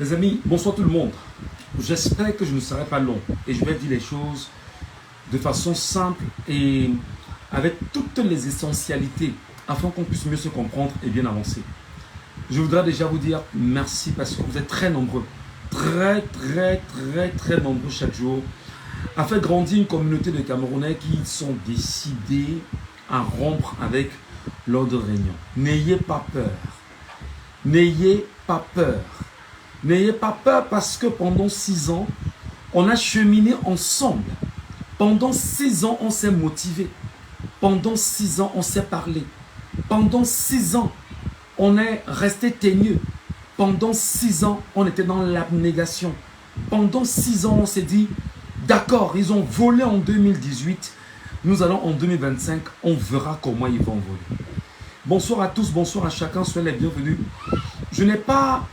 Les amis, bonsoir tout le monde. J'espère que je ne serai pas long et je vais dire les choses de façon simple et avec toutes les essentialités afin qu'on puisse mieux se comprendre et bien avancer. Je voudrais déjà vous dire merci parce que vous êtes très nombreux, très nombreux chaque jour à faire grandir une communauté de Camerounais qui sont décidés à rompre avec l'ordre régnant. N'ayez pas peur. N'ayez pas peur. N'ayez pas peur parce que pendant 6 ans, on a cheminé ensemble. Pendant 6 ans, on s'est motivé. Pendant 6 ans, on s'est parlé. Pendant 6 ans, on est resté teigneux. Pendant 6 ans, on était dans l'abnégation. Pendant 6 ans, on s'est dit, d'accord, ils ont volé en 2018. Nous allons en 2025, on verra comment ils vont voler. Bonsoir à tous, bonsoir à chacun, soyez les bienvenus. Je n'ai pas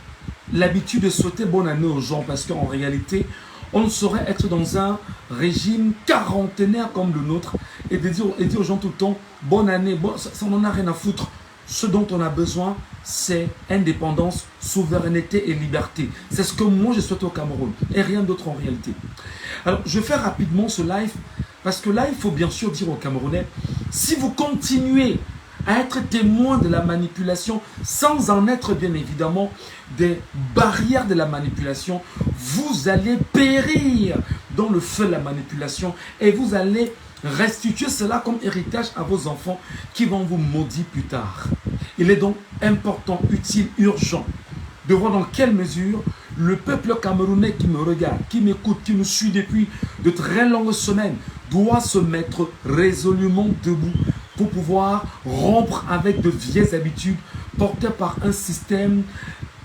l'habitude de souhaiter bonne année aux gens parce qu'en réalité, on ne saurait être dans un régime quarantenaire comme le nôtre et dire aux gens tout le temps bonne année, ça n'en a rien à foutre. Ce dont on a besoin, c'est indépendance, souveraineté et liberté. C'est ce que moi je souhaite au Cameroun et rien d'autre en réalité. Alors, je fais rapidement ce live parce que là, il faut bien sûr dire aux Camerounais, si vous continuez à être témoin de la manipulation sans en être bien évidemment des barrières de la manipulation, vous allez périr dans le feu de la manipulation et vous allez restituer cela comme héritage à vos enfants qui vont vous maudire plus tard. Il est donc important, utile, urgent de voir dans quelle mesure le peuple camerounais qui me regarde, qui m'écoute, qui me suit depuis de très longues semaines doit se mettre résolument debout pour pouvoir rompre avec de vieilles habitudes portées par un système,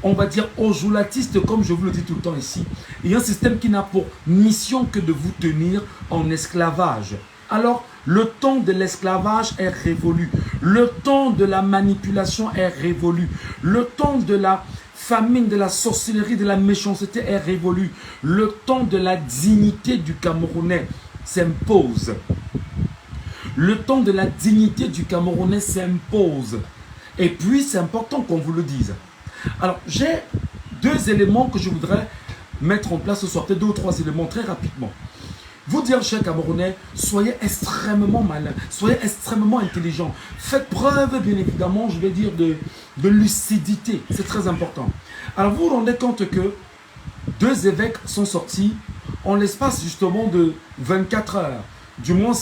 on va dire, ojolatiste, comme je vous le dis tout le temps ici, et un système qui n'a pour mission que de vous tenir en esclavage. Alors, le temps de l'esclavage est révolu. Le temps de la manipulation est révolu. Le temps de la famine, de la sorcellerie, de la méchanceté est révolu. Le temps de la dignité du Camerounais s'impose. Le temps de la dignité du Camerounais s'impose. Et puis, c'est important qu'on vous le dise. Alors, j'ai 2 éléments que je voudrais mettre en place ce soir. Peut-être 2 ou 3 éléments très rapidement. Vous dire, chers Camerounais, soyez extrêmement malins, soyez extrêmement intelligents. Faites preuve, bien évidemment, je vais dire, de lucidité. C'est très important. Alors, vous vous rendez compte que 2 évêques sont sortis en l'espace justement de 24 heures. Du moins,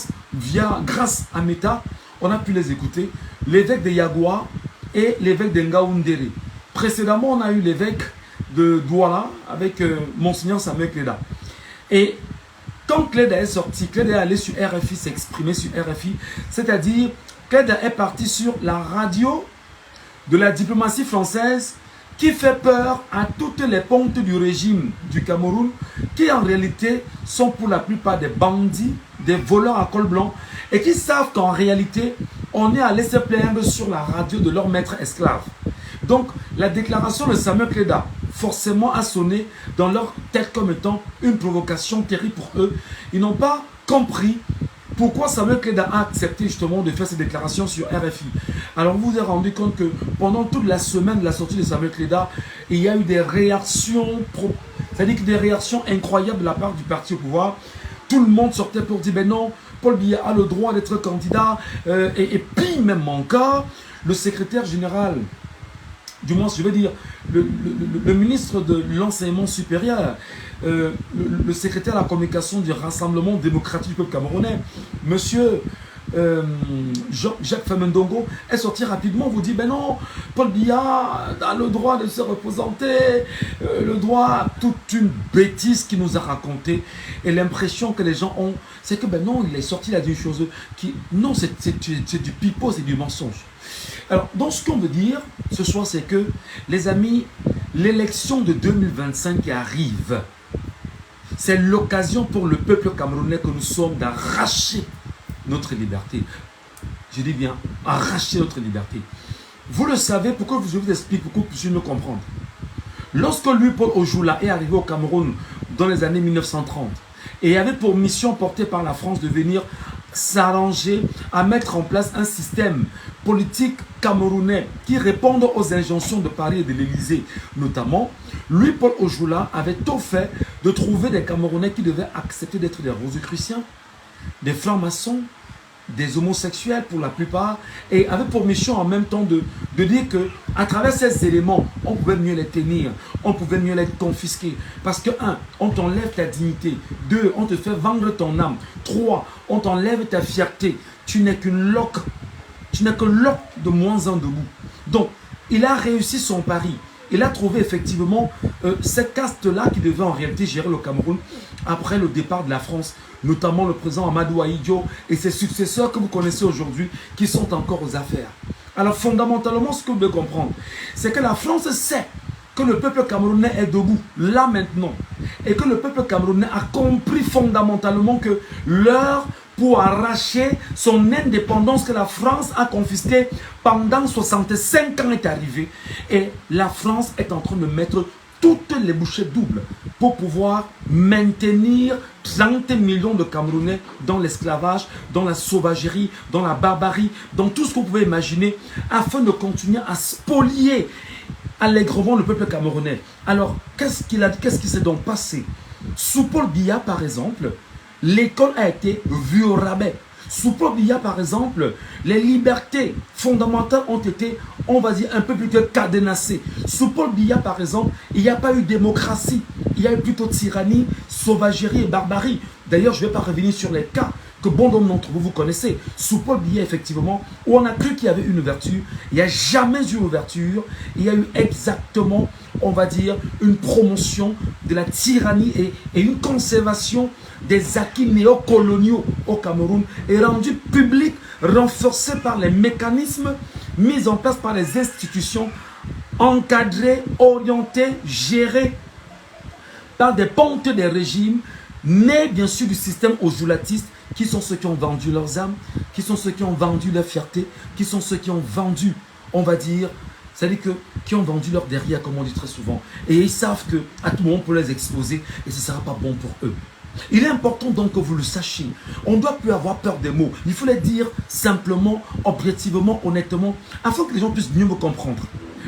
grâce à Meta, on a pu les écouter. L'évêque de Yagoua et l'évêque de Ngaoundéré. Précédemment, on a eu l'évêque de Douala avec Monseigneur Samuel Cléda. Et quand Cléda est sorti, Cléda est allé sur RFI, s'exprimer sur RFI, c'est-à-dire Cléda est parti sur la radio de la diplomatie française qui fait peur à toutes les pontes du régime du Cameroun, qui en réalité sont pour la plupart des bandits, des voleurs à col blanc, et qui savent qu'en réalité, on est allé se plaindre sur la radio de leur maître esclave. Donc, la déclaration de Samuel Cléda, forcément a sonné dans leur tête comme étant une provocation terrible pour eux. Ils n'ont pas compris pourquoi Samuel Cléda a accepté justement de faire cette déclaration sur RFI. Alors vous vous êtes rendu compte que pendant toute la semaine de la sortie de Samuel Cléda, il y a eu des réactions, c'est-à-dire des réactions incroyables de la part du parti au pouvoir. Tout le monde sortait pour dire, ben non, Paul Biya a le droit d'être candidat. Et puis même encore, le secrétaire général, du moins je veux dire, le ministre de l'enseignement supérieur, le secrétaire de la communication du Rassemblement démocratique du peuple camerounais, monsieur Jacques Famendongo, est sorti rapidement, vous dit, ben non, Paul Biya a le droit de se représenter, le droit, toute une bêtise qu'il nous a raconté, et l'impression que les gens ont, c'est que ben non, il est sorti, il a dit une chose qui, non, c'est du pipeau, c'est du mensonge. Alors, donc ce qu'on veut dire ce soir, c'est que, les amis, l'élection de 2025 qui arrive, c'est l'occasion pour le peuple camerounais que nous sommes d'arracher notre liberté. Je dis bien, arracher notre liberté. Vous le savez, pourquoi je vous explique, pourquoi vous puissiez me comprendre. Lorsque Louis-Paul Ojoula est arrivé au Cameroun dans les années 1930, et avait pour mission portée par la France de venir s'arranger à mettre en place un système politiques camerounais qui répondent aux injonctions de Paris et de l'Élysée, notamment, lui, Paul Ojoula, avait tout fait de trouver des Camerounais qui devaient accepter d'être des rosicruciens, des francs-maçons, des homosexuels pour la plupart, et avait pour mission en même temps de dire que à travers ces éléments, on pouvait mieux les tenir, on pouvait mieux les confisquer. Parce que, 1, on t'enlève ta dignité, 2, on te fait vendre ton âme, 3, on t'enlève ta fierté, tu n'es qu'une loque, tu n'es que loque de moins en debout. Donc, il a réussi son pari. Il a trouvé effectivement cette caste-là qui devait en réalité gérer le Cameroun après le départ de la France, notamment le président Amadou Ahidjo et ses successeurs que vous connaissez aujourd'hui qui sont encore aux affaires. Alors fondamentalement, ce que vous devez comprendre, c'est que la France sait que le peuple camerounais est debout, là maintenant, et que le peuple camerounais a compris fondamentalement que l'heure pour arracher son indépendance que la France a confisquée pendant 65 ans est arrivée. Et la France est en train de mettre toutes les bouchées doubles pour pouvoir maintenir 30 millions de Camerounais dans l'esclavage, dans la sauvagerie, dans la barbarie, dans tout ce que vous pouvez imaginer, afin de continuer à spolier allègrement le peuple camerounais. Alors, qu'est-ce qui s'est donc passé? Sous Paul Biya, par exemple, l'école a été vue au rabais. Sous Paul Biya, par exemple, les libertés fondamentales ont été, on va dire, un peu plus que cadenassées. Sous Paul Biya, par exemple, il n'y a pas eu démocratie. Il y a eu plutôt tyrannie, sauvagerie et barbarie. D'ailleurs, je ne vais pas revenir sur les cas que bon nombre d'entre vous connaissez. Sous Paul Biya, effectivement, où on a cru qu'il y avait une ouverture, il n'y a jamais eu ouverture. Il y a eu exactement, on va dire, une promotion de la tyrannie et une conservation des acquis néocoloniaux au Cameroun est rendu public, renforcé par les mécanismes mis en place par les institutions, encadrés, orientés, gérés par des pontes des régimes, nés bien sûr du système ojulatiste, qui sont ceux qui ont vendu leurs âmes, qui sont ceux qui ont vendu leur fierté, qui sont ceux qui ont vendu, on va dire, c'est-à-dire qui ont vendu leur derrière, comme on dit très souvent. Et ils savent qu'à tout moment, on peut les exposer et ce ne sera pas bon pour eux. Il est important donc que vous le sachiez. On ne doit plus avoir peur des mots. Il faut les dire simplement, objectivement, honnêtement, afin que les gens puissent mieux me comprendre.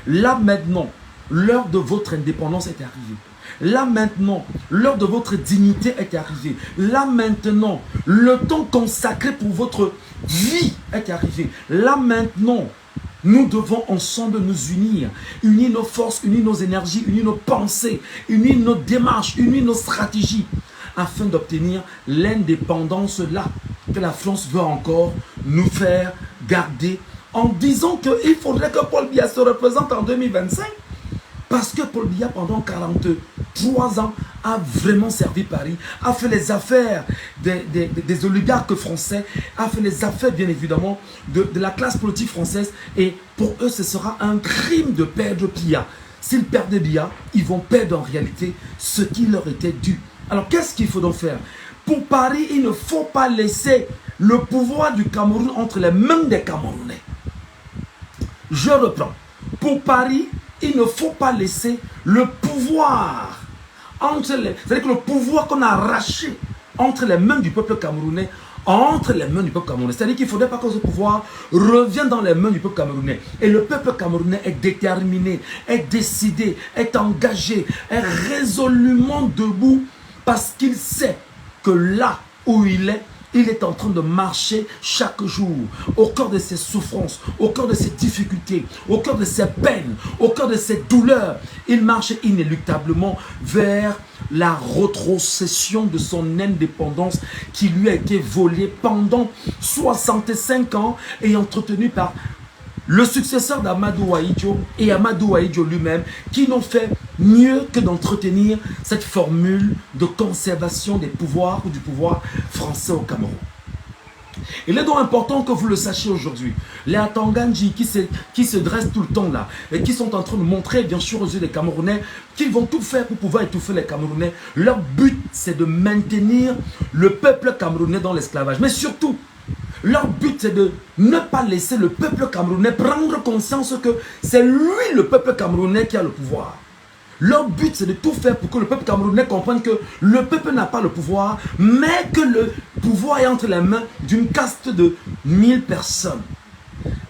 Là maintenant, l'heure de votre indépendance est arrivée. Là maintenant, l'heure de votre dignité est arrivée. Là maintenant, le temps consacré pour votre vie est arrivé. Là maintenant, nous devons ensemble nous unir, unir nos forces, unir nos énergies, unir nos pensées, unir nos démarches, unir nos stratégies, afin d'obtenir l'indépendance là que la France veut encore nous faire garder, en disant qu'il faudrait que Paul Biya se représente en 2025. Parce que Paul Biya, pendant 43 ans, a vraiment servi Paris, a fait les affaires des oligarques français, a fait les affaires, bien évidemment, de la classe politique française. Et pour eux, ce sera un crime de perdre Biya. S'ils perdent Biya, ils vont perdre en réalité ce qui leur était dû. Alors, qu'est-ce qu'il faut donc faire? Pour Paris, il ne faut pas laisser le pouvoir du Cameroun entre les mains des Camerounais. Je reprends. Pour Paris, il ne faut pas laisser le pouvoir entre les... C'est-à-dire que le pouvoir qu'on a arraché entre les mains du peuple camerounais, entre les mains du peuple camerounais. C'est-à-dire qu'il ne faudrait pas que ce pouvoir revienne dans les mains du peuple camerounais. Et le peuple camerounais est déterminé, est décidé, est engagé, est résolument debout parce qu'il sait que là où il est en train de marcher chaque jour, au cœur de ses souffrances, au cœur de ses difficultés, au cœur de ses peines, au cœur de ses douleurs. Il marche inéluctablement vers la rétrocession de son indépendance qui lui a été volée pendant 65 ans et entretenue par le successeur d'Amadou Ahidjo et Amadou Ahidjo lui-même, qui n'ont fait mieux que d'entretenir cette formule de conservation des pouvoirs ou du pouvoir français au Cameroun. Il est donc important que vous le sachiez aujourd'hui. Les Atanganji qui se dressent tout le temps là et qui sont en train de montrer bien sûr aux yeux des Camerounais qu'ils vont tout faire pour pouvoir étouffer les Camerounais. Leur but, c'est de maintenir le peuple camerounais dans l'esclavage. Mais surtout, leur but, c'est de ne pas laisser le peuple camerounais prendre conscience que c'est lui, le peuple camerounais, qui a le pouvoir. Leur but, c'est de tout faire pour que le peuple camerounais comprenne que le peuple n'a pas le pouvoir, mais que le pouvoir est entre les mains d'une caste de 1000 personnes.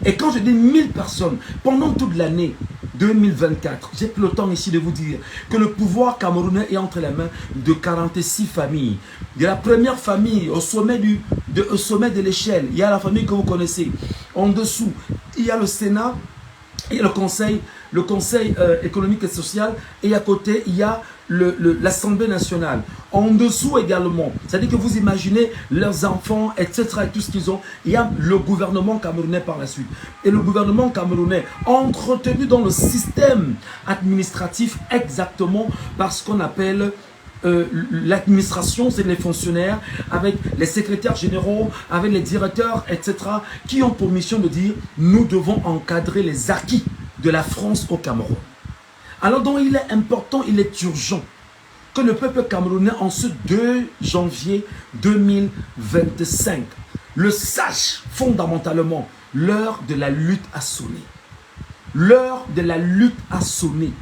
Et quand je dis 1000 personnes, pendant toute l'année 2024, j'ai pris le temps ici de vous dire que le pouvoir camerounais est entre les mains de 46 familles. De la première famille au sommet de l'échelle, il y a la famille que vous connaissez. En dessous, il y a le Sénat, il y a le conseil économique et social, et à côté, il y a l'Assemblée nationale. En dessous également, c'est-à-dire que vous imaginez leurs enfants, etc., et tout ce qu'ils ont, il y a le gouvernement camerounais par la suite. Et le gouvernement camerounais, entretenu dans le système administratif exactement par ce qu'on appelle l'administration, c'est les fonctionnaires, avec les secrétaires généraux, avec les directeurs, etc., qui ont pour mission de dire, nous devons encadrer les acquis de la France au Cameroun. Alors donc il est important, il est urgent que le peuple camerounais en ce 2 janvier 2025 le sache fondamentalement. L'heure de la lutte a sonné. L'heure de la lutte a sonné.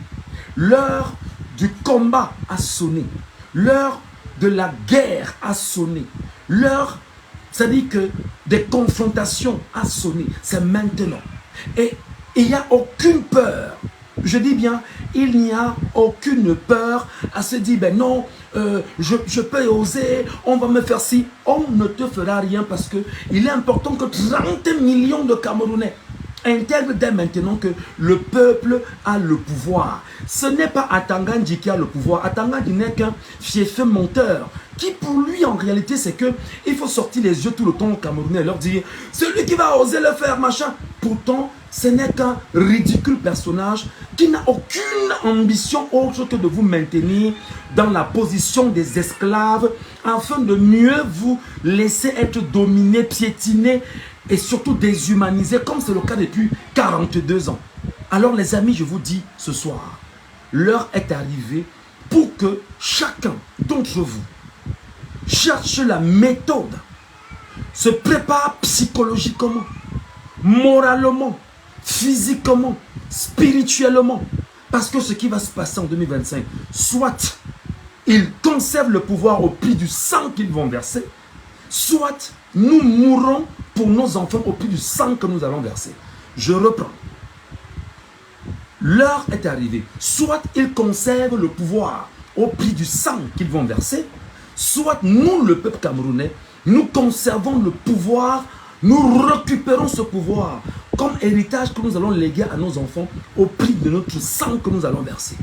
L'heure du combat a sonné. L'heure de la guerre a sonné. L'heure, c'est-à-dire que des confrontations a sonné. C'est maintenant. Et il n'y a aucune peur. Je dis bien, il n'y a aucune peur à se dire, ben non, je peux oser, on va me faire ci. On ne te fera rien parce qu'il est important que 30 millions de Camerounais intègrent dès maintenant que le peuple a le pouvoir. Ce n'est pas Atangandi qui a le pouvoir. Atangandi n'est qu'un fief menteur qui pour lui en réalité c'est que il faut sortir les yeux tout le temps aux Camerounais et leur dire celui qui va oser le faire machin. Pourtant ce n'est qu'un ridicule personnage qui n'a aucune ambition autre que de vous maintenir dans la position des esclaves afin de mieux vous laisser être dominé, piétiné et surtout déshumanisé comme c'est le cas depuis 42 ans. Alors les amis, je vous dis ce soir, l'heure est arrivée pour que chacun d'entre vous cherche la méthode, se prépare psychologiquement, moralement, physiquement, spirituellement. Parce que ce qui va se passer en 2025, soit ils conservent le pouvoir au prix du sang qu'ils vont verser, soit nous mourrons pour nos enfants au prix du sang que nous allons verser. Je reprends. L'heure est arrivée. Soit ils conservent le pouvoir au prix du sang qu'ils vont verser, soit nous, le peuple camerounais, nous conservons le pouvoir, nous récupérons ce pouvoir comme héritage que nous allons léguer à nos enfants au prix de notre sang que nous allons verser.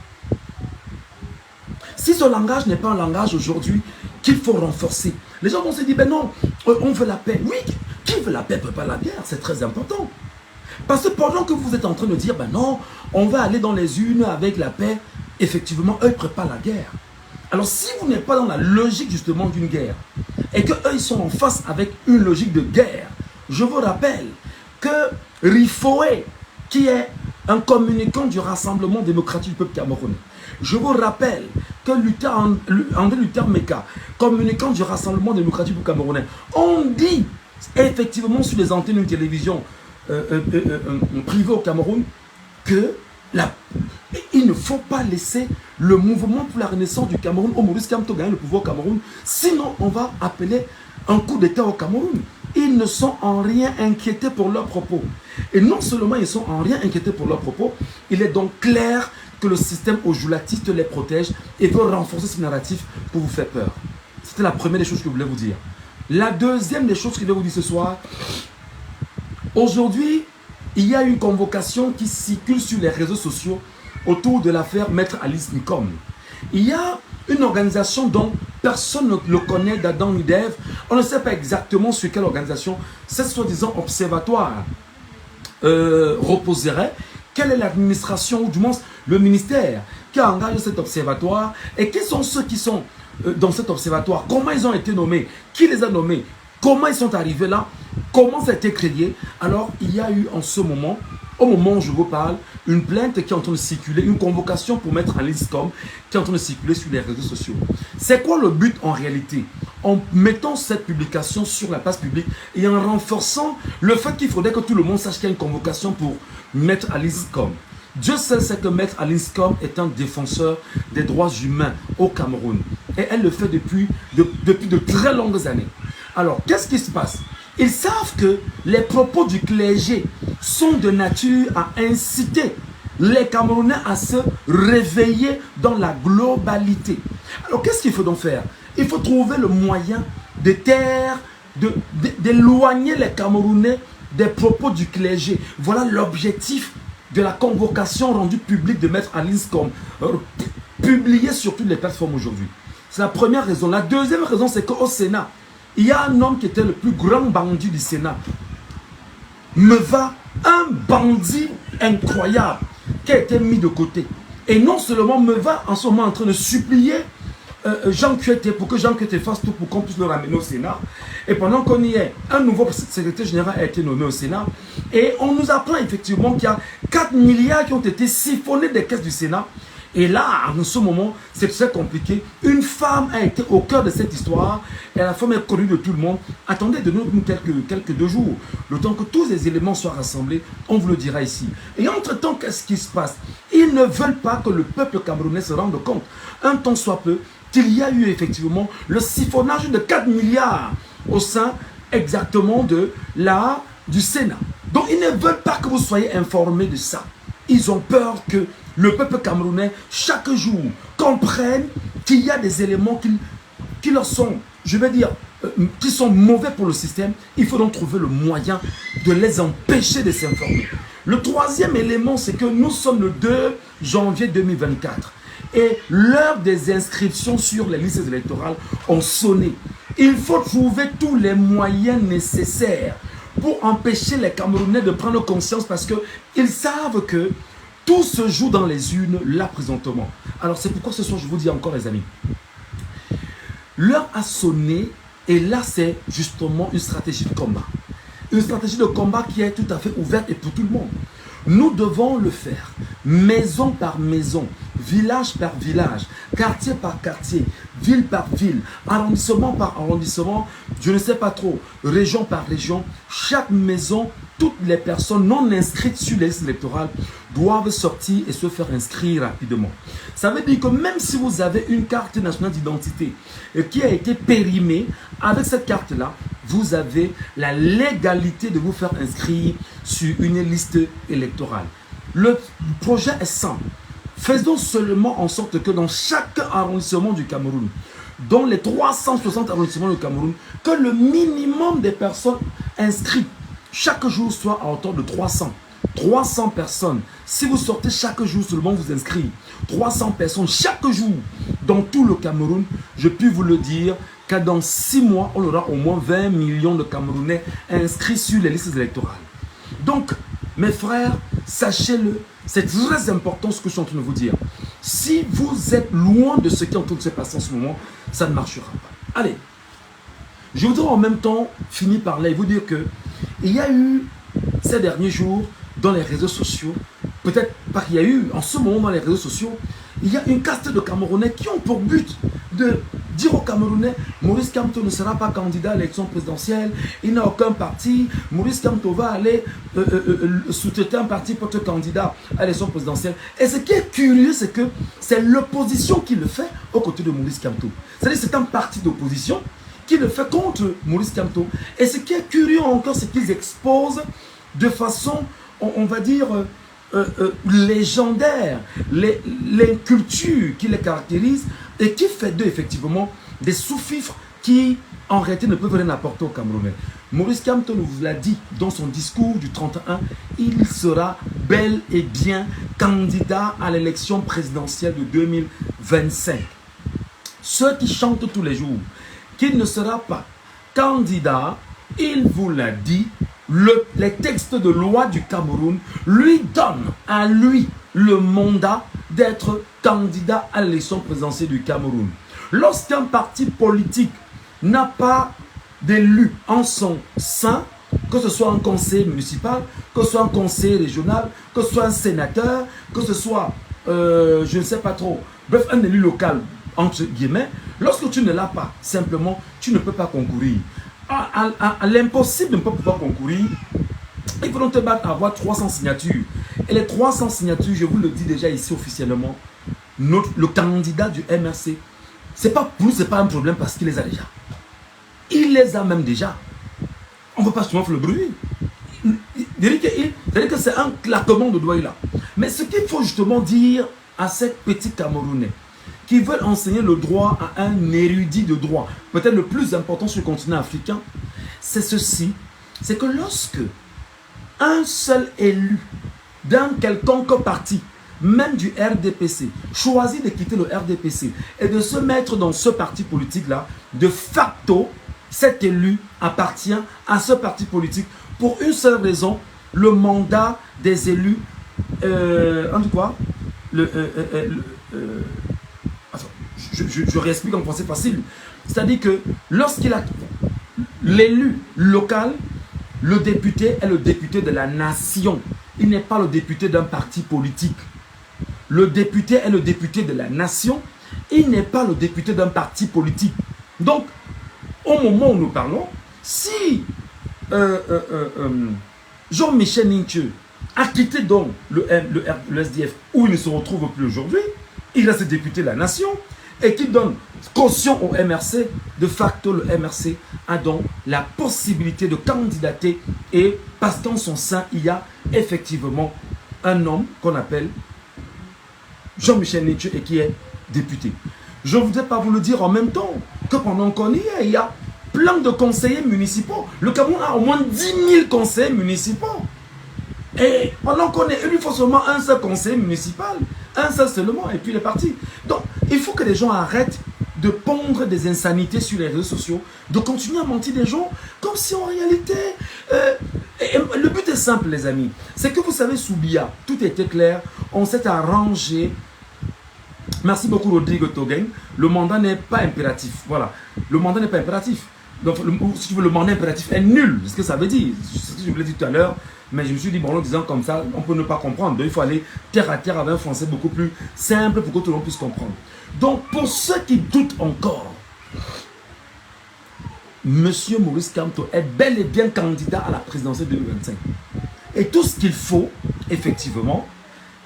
Si ce langage n'est pas un langage aujourd'hui qu'il faut renforcer, les gens vont se dire, ben non, on veut la paix. Oui, qui veut la paix ne peut pas la guerre, c'est très important. Parce que pendant que vous êtes en train de dire, ben non, on va aller dans les urnes avec la paix, effectivement, eux préparent la guerre. Alors si vous n'êtes pas dans la logique justement d'une guerre, et qu'eux ils sont en face avec une logique de guerre, je vous rappelle que Rifoé, qui est un communicant du Rassemblement démocratique du peuple camerounais, je vous rappelle que André Luther Meka, communicant du Rassemblement démocratique du Camerounais, on dit effectivement sur les antennes d'une télévision privée au Cameroun que il ne faut pas laisser le mouvement pour la renaissance du Cameroun au Maurice Kamto gagner le pouvoir au Cameroun, sinon on va appeler un coup d'État au Cameroun. Ils ne sont en rien inquiétés pour leurs propos. Et non seulement ils sont en rien inquiétés pour leurs propos, il est donc clair que le système ojulatiste les protège et veut renforcer ce narratif pour vous faire peur. C'était la première des choses que je voulais vous dire. La deuxième des choses que je vais vous dire ce soir, aujourd'hui, il y a une convocation qui circule sur les réseaux sociaux autour de l'affaire Maître Alice Nkom. Il y a une organisation dont personne ne le connaît d'Adam Udev. On ne sait pas exactement sur quelle organisation ce soi-disant observatoire reposerait. Quelle est l'administration ou du moins le ministère qui a engagé cet observatoire et qui sont ceux qui sont dans cet observatoire, comment ils ont été nommés, qui les a nommés, comment ils sont arrivés là, comment ça a été créé. Alors il y a eu en ce moment, au moment où je vous parle, une plainte qui est en train de circuler, une convocation pour mettre en liste comme qui est en train de circuler sur les réseaux sociaux. C'est quoi le but en réalité? En mettant cette publication sur la place publique et en renforçant le fait qu'il faudrait que tout le monde sache qu'il y a une convocation pour mettre Alice Com. Dieu seul sait que Maître Alice Com est un défenseur des droits humains au Cameroun. Et elle le fait depuis de très longues années. Alors, qu'est-ce qui se passe? Ils savent que les propos du clergé sont de nature à inciter les Camerounais à se réveiller dans la globalité. Alors, qu'est-ce qu'il faut donc faire? Il faut trouver le moyen de taire, d'éloigner les Camerounais des propos du clergé. Voilà l'objectif de la convocation rendue publique de Maître Alinscom, publiée sur toutes les plateformes aujourd'hui. C'est la première raison. La deuxième raison, c'est qu'au Sénat, il y a un homme qui était le plus grand bandit du Sénat. Meva, un bandit incroyable qui a été mis de côté. Et non seulement Meva en ce moment en train de supplier Jean Kuete pour que Jean Kuete fasse tout pour qu'on puisse le ramener au Sénat. Et pendant qu'on y est, un nouveau secrétaire général a été nommé au Sénat. Et on nous apprend effectivement qu'il y a 4 milliards qui ont été siphonnés des caisses du Sénat. Et là, en ce moment, c'est très compliqué. Une femme a été au cœur de cette histoire. Et la femme est connue de tout le monde. Attendez, donnez-nous quelques 2 jours. Le temps que tous les éléments soient rassemblés, on vous le dira ici. Et entre-temps, qu'est-ce qui se passe? Ils ne veulent pas que le peuple camerounais se rende compte, un temps soit peu, qu'il y a eu effectivement le siphonnage de 4 milliards au sein exactement du Sénat. Donc, ils ne veulent pas que vous soyez informés de ça. Ils ont peur que le peuple camerounais, chaque jour, comprenne qu'il y a des éléments qui leur sont, je vais dire, qui sont mauvais pour le système. Il faut donc trouver le moyen de les empêcher de s'informer. Le troisième élément, c'est que nous sommes le 2 janvier 2024. Et l'heure des inscriptions sur les listes électorales ont sonné. Il faut trouver tous les moyens nécessaires pour empêcher les Camerounais de prendre conscience parce qu'ils savent que tout se joue dans les urnes, là, présentement. Alors, c'est pourquoi ce soir, je vous dis encore, les amis, l'heure a sonné et là, c'est justement une stratégie de combat. Une stratégie de combat qui est tout à fait ouverte et pour tout le monde. Nous devons le faire, maison par maison, village par village, quartier par quartier, ville par ville, arrondissement par arrondissement, je ne sais pas trop, région par région. Chaque maison, toutes les personnes non inscrites sur les listes électorales doivent sortir et se faire inscrire rapidement. Ça veut dire que même si vous avez une carte nationale d'identité qui a été périmée, avec cette carte-là, vous avez la légalité de vous faire inscrire sur une liste électorale. Le projet est simple. Faisons seulement en sorte que dans chaque arrondissement du Cameroun, dans les 360 arrondissements du Cameroun, que le minimum des personnes inscrites chaque jour soit à hauteur de 300. 300 personnes. Si vous sortez chaque jour seulement vous inscrire, 300 personnes chaque jour dans tout le Cameroun, je puis vous le dire que dans 6 mois, on aura au moins 20 millions de Camerounais inscrits sur les listes électorales. Donc, mes frères, sachez-le, c'est très important ce que je suis en train de vous dire. Si vous êtes loin de ce qui est en train de se passer en ce moment, ça ne marchera pas. Allez, je voudrais en même temps finir par là et vous dire que il y a eu ces derniers jours dans les réseaux sociaux, peut-être pas qu'il y a eu en ce moment dans les réseaux sociaux, il y a une caste de Camerounais qui ont pour but de dire aux Camerounais, Maurice Kamto ne sera pas candidat à l'élection présidentielle, il n'a aucun parti, Maurice Kamto va aller soutenir un parti pour être candidat à l'élection présidentielle. Et ce qui est curieux, c'est que c'est l'opposition qui le fait aux côtés de Maurice Kamto. C'est-à-dire que c'est un parti d'opposition qui le fait contre Maurice Kamto. Et ce qui est curieux encore, c'est qu'ils exposent de façon, on va dire, légendaire, les cultures qui les caractérisent et qui fait d'eux effectivement des sous-fifres qui en réalité ne peuvent rien apporter aux Camerounais. Maurice Kamto vous l'a dit dans son discours du 31, il sera bel et bien candidat à l'élection présidentielle de 2025. Ceux qui chantent tous les jours qu'il ne sera pas candidat, il vous l'a dit, les textes de loi du Cameroun lui donnent à lui le mandat d'être candidat à l'élection présidentielle du Cameroun. Lorsqu'un parti politique n'a pas d'élu en son sein, que ce soit un conseil municipal, que ce soit un conseil régional, que ce soit un sénateur, que ce soit, je ne sais pas trop, bref, un élu local, entre guillemets, lorsque tu ne l'as pas, simplement, tu ne peux pas concourir. À l'impossible de ne pas pouvoir concourir, il faut donc te battre à avoir 300 signatures. Et les 300 signatures, je vous le dis déjà ici officiellement, le candidat du MRC, pour nous, ce n'est pas un problème parce qu'il les a déjà. Il les a même déjà. On ne peut pas souvent faire le bruit. C'est-à-dire que c'est un claquement de doigts là. Mais ce qu'il faut justement dire à ces petits Camerounais qui veulent enseigner le droit à un érudit de droit, peut-être le plus important sur le continent africain, c'est ceci, c'est que lorsque un seul élu d'un quelconque parti, même du RDPC, choisit de quitter le RDPC et de se mettre dans ce parti politique-là, de facto, cet élu appartient à ce parti politique pour une seule raison, le mandat des élus, on dit quoi? Je réexplique en français facile. C'est-à-dire que lorsqu'il a l'élu local, le député est le député de la nation. Il n'est pas le député d'un parti politique. Le député est le député de la nation. Il n'est pas le député d'un parti politique. Donc, au moment où nous parlons, si Jean-Michel Ninche a quitté donc le SDF, où il ne se retrouve plus aujourd'hui, il reste député de la nation, et qui donne caution au MRC, de facto le MRC a donc la possibilité de candidater, et parce qu'en son sein, il y a effectivement un homme qu'on appelle Jean-Michel Ninche et qui est député. Je ne voudrais pas vous le dire en même temps que pendant qu'on y est, il y a plein de conseillers municipaux. Le Cameroun a au moins 10 000 conseillers municipaux. Et pendant qu'on est élu, il faut seulement un seul conseiller municipal, un seul seulement, et puis il est parti. Donc, il faut que les gens arrêtent de pondre des insanités sur les réseaux sociaux, de continuer à mentir des gens, comme si en réalité... le but est simple, les amis. C'est que vous savez, sous Biya, tout était clair, on s'est arrangé. Merci beaucoup, Rodrigo Togen. Le mandat n'est pas impératif. Voilà. Le mandat n'est pas impératif. Donc, si tu veux, le mandat impératif est nul. C'est ce que ça veut dire. C'est ce que je vous l'ai dit tout à l'heure. Mais je me suis dit, bon, en disant comme ça, on peut ne pas comprendre. Donc, il faut aller terre à terre avec un français beaucoup plus simple pour que tout le monde puisse comprendre. Donc, pour ceux qui doutent encore, Monsieur Maurice Kamto est bel et bien candidat à la présidentielle 2025. Et tout ce qu'il faut, effectivement,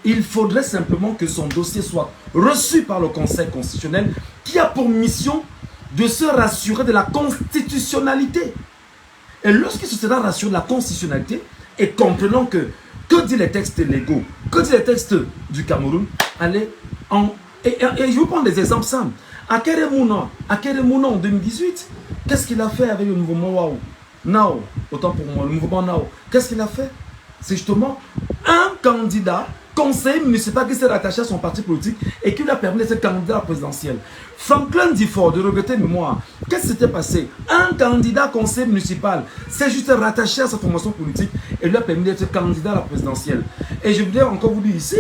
il faudrait simplement que son dossier soit reçu par le Conseil constitutionnel qui a pour mission de se rassurer de la constitutionnalité. Et lorsqu'il se sera rassuré de la constitutionnalité, et comprenant que dit les textes légaux, que dit les textes du Cameroun, allez en... Et je vous prends des exemples simples. Akere Mouna en 2018, qu'est-ce qu'il a fait avec le mouvement Nao, autant pour moi, le mouvement Nao, qu'est-ce qu'il a fait? C'est justement un candidat conseiller municipal qui s'est rattaché à son parti politique et qui lui a permis d'être candidat à la présidentielle. Franklin Difford, de regretter mémoire, qu'est-ce qui s'était passé? Un candidat conseiller municipal s'est juste rattaché à sa formation politique et lui a permis d'être candidat à la présidentielle. Et je voudrais encore vous dire ici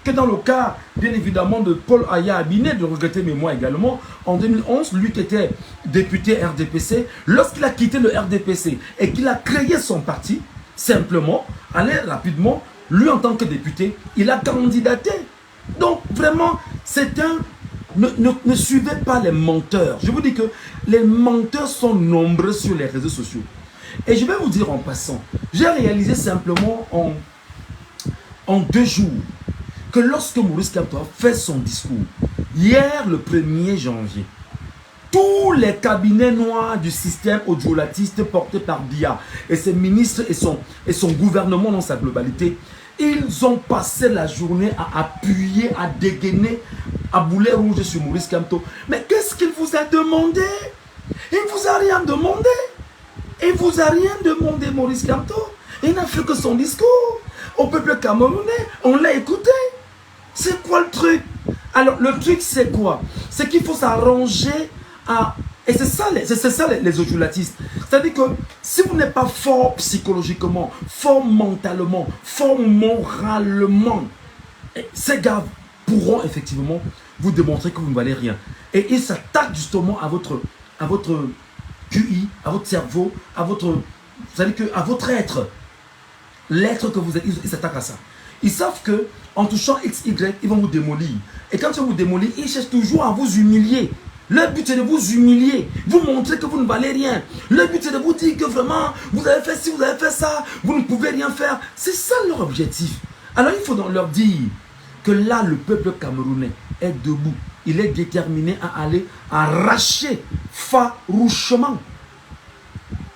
que dans le cas, bien évidemment, de Paul Aya Abiné, de regretter mémoire également, en 2011, lui qui était député RDPC, lorsqu'il a quitté le RDPC et qu'il a créé son parti, simplement, allez rapidement, lui en tant que député, il a candidaté. Donc vraiment, c'est un... Ne suivez pas les menteurs. Je vous dis que les menteurs sont nombreux sur les réseaux sociaux. Et je vais vous dire en passant, j'ai réalisé simplement en 2 jours que lorsque Maurice Kamto a fait son discours, hier le 1er janvier, tous les cabinets noirs du système audiolatiste portés par Biya et ses ministres et son gouvernement dans sa globalité, ils ont passé la journée à appuyer, à dégainer, à boulet rouge sur Maurice Kamto. Mais qu'est-ce qu'il vous a demandé? Il ne vous a rien demandé. Il ne vous a rien demandé, Maurice Kamto. Il n'a fait que son discours. Au peuple camerounais, on l'a écouté. C'est quoi le truc? Alors, le truc, c'est quoi? C'est qu'il faut s'arranger à... Et c'est ça les audulatistes. C'est-à-dire que si vous n'êtes pas fort psychologiquement, fort mentalement, fort moralement, ces gars pourront effectivement vous démontrer que vous ne valez rien. Et ils s'attaquent justement à votre QI, à votre cerveau, à votre être. L'être que vous êtes, ils s'attaquent à ça. Ils savent que en touchant XY, ils vont vous démolir. Et quand ils vont vous démolir, ils cherchent toujours à vous humilier. Le but c'est de vous humilier, vous montrer que vous ne valez rien. Le but c'est de vous dire que vraiment, vous avez fait ci, vous avez fait ça, vous ne pouvez rien faire. C'est ça leur objectif. Alors il faut donc leur dire que là, le peuple camerounais est debout. Il est déterminé à aller arracher farouchement.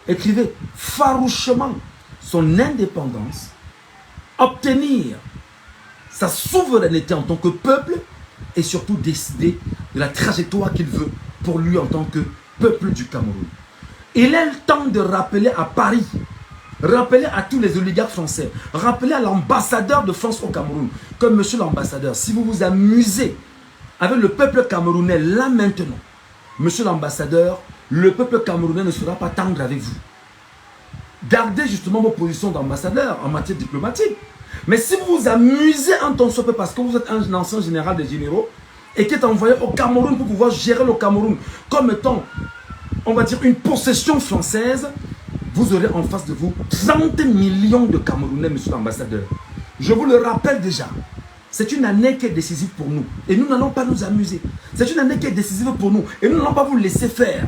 Écrivez, farouchement, son indépendance, obtenir sa souveraineté en tant que peuple et surtout décider de la trajectoire qu'il veut pour lui en tant que peuple du Cameroun. Il est le temps de rappeler à Paris, rappeler à tous les oligarques français, rappeler à l'ambassadeur de France au Cameroun, que monsieur l'ambassadeur, si vous vous amusez avec le peuple camerounais là maintenant, monsieur l'ambassadeur, le peuple camerounais ne sera pas tendre avec vous. Gardez justement vos positions d'ambassadeur en matière diplomatique. Mais si vous vous amusez en tant que parce que vous êtes un ancien général des généraux et qui est envoyé au Cameroun pour pouvoir gérer le Cameroun comme étant, on va dire, une possession française, vous aurez en face de vous 30 millions de Camerounais, monsieur l'ambassadeur. Je vous le rappelle déjà, c'est une année qui est décisive pour nous et nous n'allons pas nous amuser. C'est une année qui est décisive pour nous et nous n'allons pas vous laisser faire.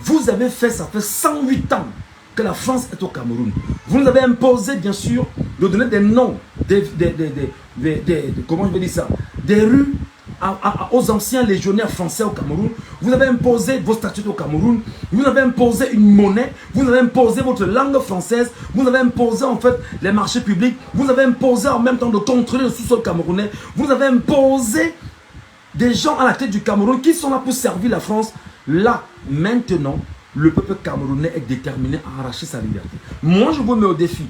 Vous avez fait, ça fait 108 ans que la France est au Cameroun. Vous nous avez imposé, bien sûr, de donner des noms, comment je vais dire ça, des rues aux anciens légionnaires français au Cameroun. Vous avez imposé vos statuts au Cameroun. Vous avez imposé une monnaie. Vous avez imposé votre langue française. Vous avez imposé en fait les marchés publics. Vous avez imposé en même temps de contrôler le sous-sol camerounais. Vous avez imposé des gens à la tête du Cameroun qui sont là pour servir la France. Là, maintenant, le peuple camerounais est déterminé à arracher sa liberté. Moi, je vous mets au défi.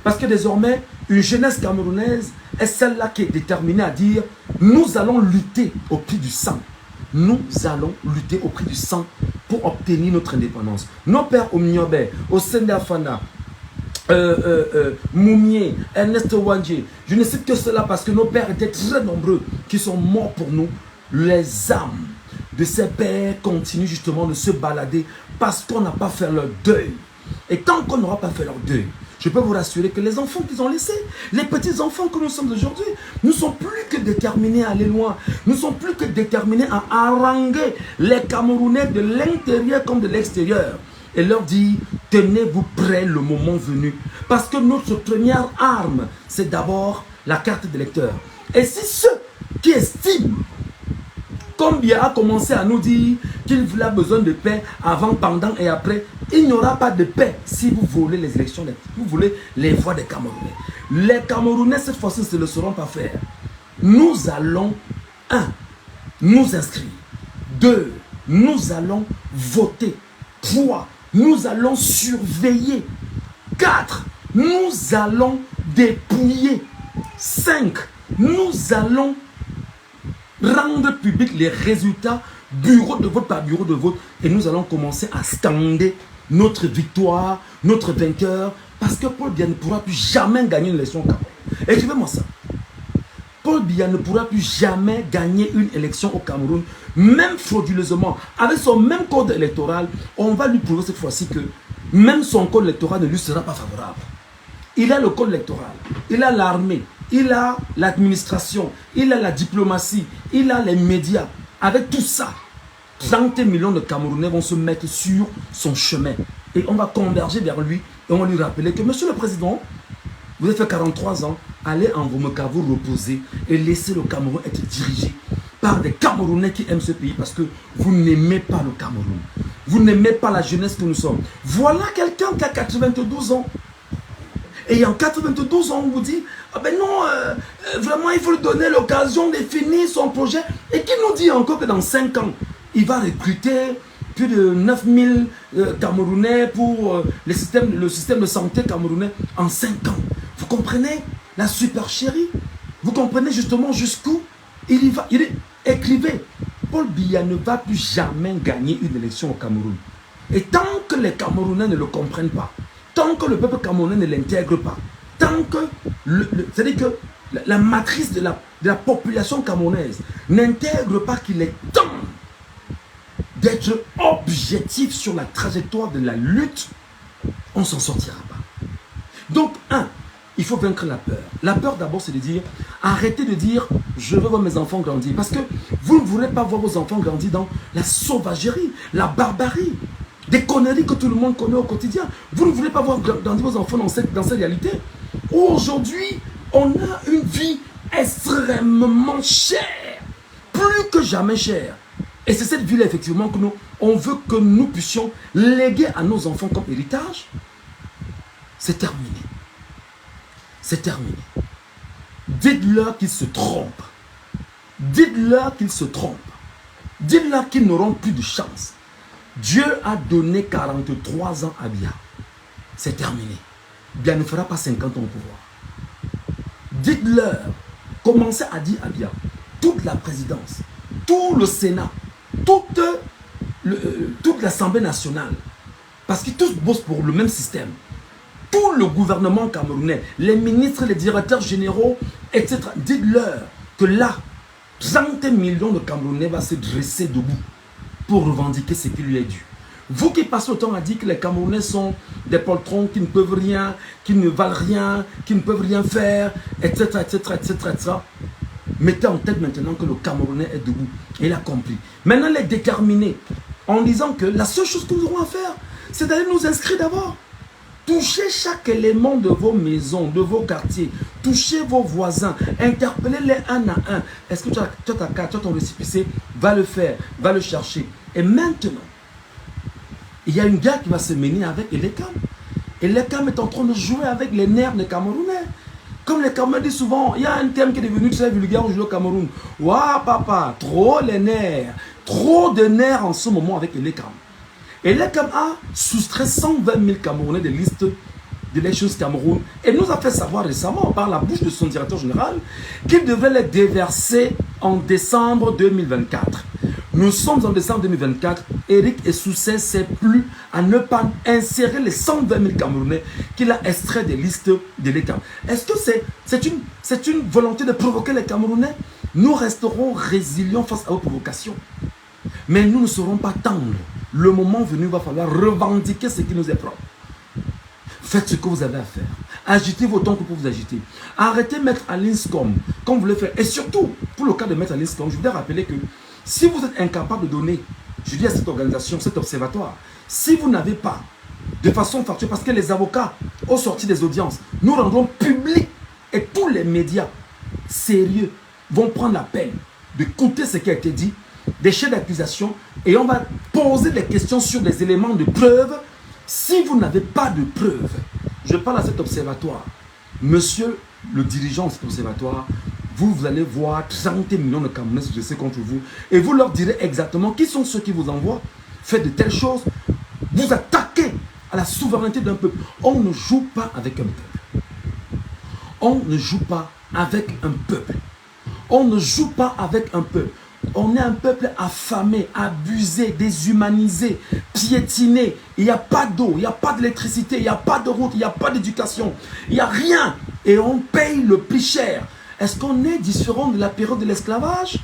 Parce que désormais, une jeunesse camerounaise est celle-là qui est déterminée à dire « Nous allons lutter au prix du sang. Nous allons lutter au prix du sang pour obtenir notre indépendance. » Nos pères au Mniobe, au Sendafana, Moumié, Ernest Ouadjé, je ne cite que cela parce que nos pères étaient très nombreux qui sont morts pour nous. Les âmes de ces pères continuent justement de se balader parce qu'on n'a pas fait leur deuil. Et tant qu'on n'aura pas fait leur deuil, je peux vous rassurer que les enfants qu'ils ont laissés, les petits-enfants que nous sommes aujourd'hui, ne sont plus que déterminés à aller loin. Nous ne sommes plus que déterminés à haranguer les Camerounais de l'intérieur comme de l'extérieur. Et leur dire, tenez-vous prêts le moment venu. Parce que notre première arme, c'est d'abord la carte d'électeur. Et si ceux qui estiment, comme Biya a commencé à nous dire qu'il a besoin de paix avant, pendant et après, il n'y aura pas de paix si vous volez les élections, vous voulez les voix des Camerounais. Les Camerounais, cette fois-ci, ne se le sauront pas faire. Nous allons, 1, nous inscrire. 2, nous allons voter. 3, nous allons surveiller. 4, nous allons dépouiller. 5, nous allons rendre public les résultats bureau de vote par bureau de vote et nous allons commencer à scander notre victoire, notre vainqueur, parce que Paul Biya ne pourra plus jamais gagner une élection au Cameroun. Écrivez-moi ça. Paul Biya ne pourra plus jamais gagner une élection au Cameroun, même frauduleusement. Avec son même code électoral, on va lui prouver cette fois-ci que même son code électoral ne lui sera pas favorable. Il a le code électoral, il a l'armée, il a l'administration, il a la diplomatie, il a les médias. Avec tout ça, 30 millions de Camerounais vont se mettre sur son chemin. Et on va converger vers lui et on va lui rappeler que, monsieur le président, vous avez fait 43 ans, allez en Vomeka vous reposer et laissez le Cameroun être dirigé par des Camerounais qui aiment ce pays parce que vous n'aimez pas le Cameroun. Vous n'aimez pas la jeunesse que nous sommes. Voilà quelqu'un qui a 92 ans. Et en 92 ans, on vous dit, ah ben non, vraiment, il faut lui donner l'occasion de finir son projet. Et qui nous dit encore que dans 5 ans, il va recruter plus de 9000 Camerounais pour le système de santé camerounais en 5 ans. Vous comprenez la supercherie? Vous comprenez justement jusqu'où il y va? Écrivez, Paul Biya ne va plus jamais gagner une élection au Cameroun. Et tant que les Camerounais ne le comprennent pas, tant que le peuple camerounais ne l'intègre pas, tant que, c'est-à-dire que la matrice de la population camerounaise n'intègre pas qu'il est temps d'être objectif sur la trajectoire de la lutte, on ne s'en sortira pas. Donc, il faut vaincre la peur. La peur d'abord, c'est de dire, arrêtez de dire, je veux voir mes enfants grandir. Parce que vous ne voulez pas voir vos enfants grandir dans la sauvagerie, la barbarie, des conneries que tout le monde connaît au quotidien. Vous ne voulez pas voir grandir vos enfants dans cette réalité. Aujourd'hui, on a une vie extrêmement chère, plus que jamais chère. Et c'est cette vie-là, effectivement, que on veut que nous puissions léguer à nos enfants comme héritage. C'est terminé. c'est terminé. Dites-leur qu'ils se trompent. Dites-leur qu'ils se trompent. Dites-leur qu'ils n'auront plus de chance. Dieu a donné 43 ans à Biya. C'est terminé. Biya ne fera pas 50 ans au pouvoir. Dites-leur, commencez à dire à Biya, toute la présidence, tout le Sénat, toute l'Assemblée nationale, parce qu'ils tous bossent pour le même système. Tout le gouvernement camerounais, les ministres, les directeurs généraux, etc. Dites-leur que là, 30 millions de Camerounais vont se dresser debout pour revendiquer ce qui lui est dû. Vous qui passez le temps à dire que les Camerounais sont des poltrons qui ne peuvent rien, qui ne valent rien, qui ne peuvent rien faire, etc., etc., etc., etc. Mettez en tête maintenant que le Camerounais est debout. Et il a compris. Maintenant, les déterminer en disant que la seule chose que nous aurons à faire, c'est d'aller nous inscrire d'abord. Touchez chaque élément de vos maisons, de vos quartiers. Touchez vos voisins. Interpellez-les un à un. Est-ce que tu as ta carte, tu as ton récépissé? Va le faire, va le chercher. Et maintenant, il y a une guerre qui va se mener avec Elekam. Elekam est en train de jouer avec les nerfs des Camerounais. Comme les Camerounais disent souvent, il y a un terme qui est devenu très vulgaire aujourd'hui au Cameroun. Waouh papa, trop les nerfs. Trop de nerfs en ce moment avec Elekam. Elekam a soustrait 120 000 Camerounais des listes d'élections Cameroun et nous a fait savoir récemment par la bouche de son directeur général qu'il devrait les déverser en décembre 2024. Nous sommes en décembre 2024. Eric Essoussé s'est plu à ne pas insérer les 120 000 Camerounais qu'il a extraits des listes de l'État. Est-ce que c'est une volonté de provoquer les Camerounais? Nous resterons résilients face à vos provocations. Mais nous ne serons pas tendres. Le moment venu, il va falloir revendiquer ce qui nous est propre. Faites ce que vous avez à faire. Agitez vos temps que pour vous agiter. Arrêtez Maître Alinscom comme vous le faites. Et surtout, pour le cas de Maître Alinscom, je voudrais rappeler que si vous êtes incapable de donner, je dis à cette organisation, cet observatoire, si vous n'avez pas de façon factuelle, parce que les avocats, au sortir des audiences, nous rendrons public et tous les médias sérieux vont prendre la peine d'écouter ce qui a été dit, des chefs d'accusation, et on va poser des questions sur des éléments de preuve. Si vous n'avez pas de preuve, je parle à cet observatoire, monsieur le dirigeant de cet observatoire, vous allez voir 30 millions de Camerounais se dresser contre vous, et vous leur direz exactement qui sont ceux qui vous envoient, faites de telles choses, vous attaquez à la souveraineté d'un peuple. On ne joue pas avec un peuple. On ne joue pas avec un peuple. On ne joue pas avec un peuple. On est un peuple affamé, abusé, déshumanisé, piétiné. Il n'y a pas d'eau, il n'y a pas d'électricité, il n'y a pas de route, il n'y a pas d'éducation. Il n'y a rien. Et on paye le plus cher. Est-ce qu'on est différent de la période de l'esclavage?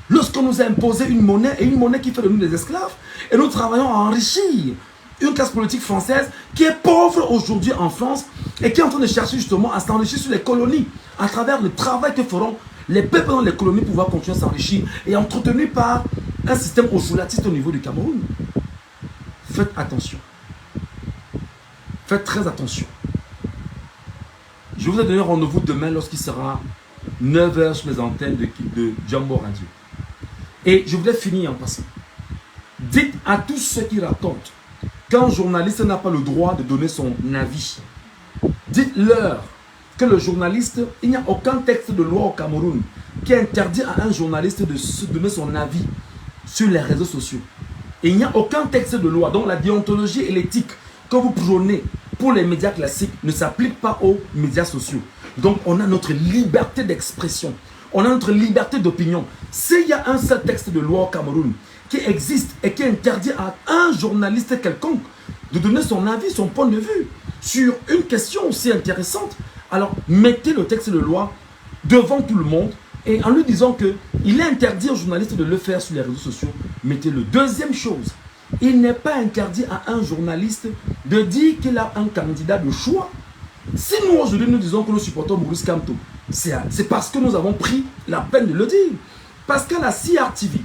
Lorsqu'on nous a imposé une monnaie, et une monnaie qui fait de nous des esclaves, et nous travaillons à enrichir une classe politique française qui est pauvre aujourd'hui en France et qui est en train de chercher justement à s'enrichir sur les colonies à travers le travail que feront les peuples dans les colonies pour pouvoir continuer à s'enrichir et entretenu par un système osculatiste au niveau du Cameroun. Faites attention. Faites très attention. Je vous ai donné rendez-vous demain lorsqu'il sera 9 h sur les antennes de Jambo Radio. Et je voulais finir en passant. Dites à tous ceux qui racontent qu'un journaliste n'a pas le droit de donner son avis. Dites-leur que le journaliste, il n'y a aucun texte de loi au Cameroun qui interdit à un journaliste de se donner son avis sur les réseaux sociaux. Et il n'y a aucun texte de loi. Donc la déontologie et l'éthique que vous prônez pour les médias classiques ne s'applique pas aux médias sociaux. Donc on a notre liberté d'expression. On a notre liberté d'opinion. S'il y a un seul texte de loi au Cameroun qui existe et qui interdit à un journaliste quelconque de donner son avis, son point de vue sur une question aussi intéressante, alors mettez le texte de loi devant tout le monde et en lui disant qu'il est interdit aux journalistes de le faire sur les réseaux sociaux, mettez-le. Deuxième chose, il n'est pas interdit à un journaliste de dire qu'il a un candidat de choix. Si nous aujourd'hui nous disons que nous supportons Maurice Kamto, c'est parce que nous avons pris la peine de le dire. Parce qu'à la CRTV,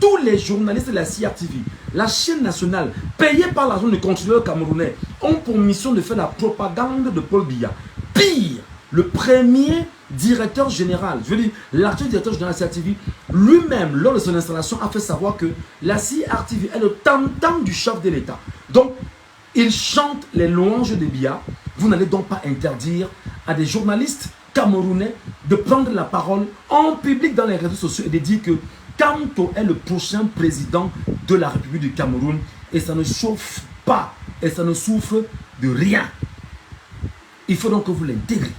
tous les journalistes de la CRTV, la chaîne nationale, payée par l'argent du contrôleur camerounais, ont pour mission de faire la propagande de Paul Biya. Pire, le premier directeur général, je veux dire, l'actuel directeur général de la CRTV, lui-même, lors de son installation, a fait savoir que la CRTV est le tam-tam du chef de l'État. Donc, il chante les louanges de Biya. Vous n'allez donc pas interdire à des journalistes camerounais de prendre la parole en public dans les réseaux sociaux et de dire que Kamto est le prochain président de la République du Cameroun et ça ne chauffe pas et ça ne souffre de rien. Il faut donc que vous l'intégrez.